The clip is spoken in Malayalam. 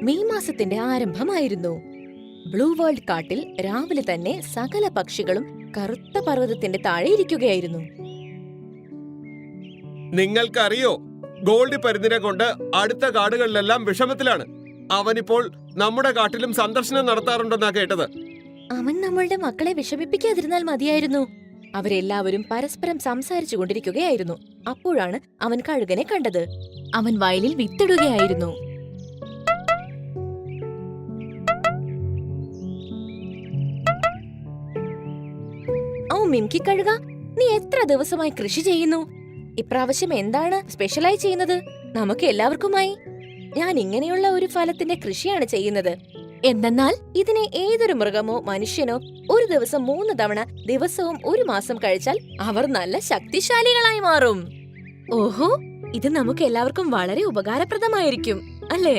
മെയ് മാസത്തിന്റെ ആരംഭമായിരുന്നു. ബ്ലൂ വേൾഡ് കാട്ടിൽ രാവിലെ തന്നെ സകല പക്ഷികളും കറുത്ത പർവ്വതത്തിന്റെ താഴെ ഇരിക്കുകയായിരുന്നു. നിങ്ങൾക്കറിയോ, ഗോൾഡ് പരുന്തിനെ കൊണ്ട് അടുത്ത കാടുകളിലെല്ലാം വിഷമത്തിലാണ്. അവനിപ്പോൾ നമ്മുടെ കാട്ടിലും സന്ദർശനം നടത്താറുണ്ടെന്നാ കേട്ടത്. അവൻ നമ്മളുടെ മക്കളെ വിഷമിപ്പിക്കാതിരുന്നാൽ മതിയായിരുന്നു. അവരെല്ലാവരും പരസ്പരം സംസാരിച്ചു കൊണ്ടിരിക്കുകയായിരുന്നു. അപ്പോഴാണ് അവൻ കഴുകനെ കണ്ടത്. അവൻ വയലിൽ വിത്തിടുകയായിരുന്നു. ഓ മിൻകി കഴുക, നീ എത്ര ദിവസമായി കൃഷി ചെയ്യുന്നു? ഇപ്രാവശ്യം എന്താണ് സ്പെഷ്യലായി ചെയ്യുന്നത്? നമുക്ക് എല്ലാവർക്കുമായി. ഞാൻ ഇങ്ങനെയുള്ള ഒരു ഫലത്തിന്റെ കൃഷിയാണ് ചെയ്യുന്നത്. എന്തെന്നാൽ ഇതിനെ ഏതൊരു മൃഗമോ മനുഷ്യനോ ഒരു ദിവസം 3 തവണ ദിവസവും 1 മാസം കഴിച്ചാൽ അവർ നല്ല ശക്തിശാലികളായി മാറും. ഓഹോ, ഇത് നമുക്ക് എല്ലാവർക്കും വളരെ ഉപകാരപ്രദമായിരിക്കും, അല്ലേ?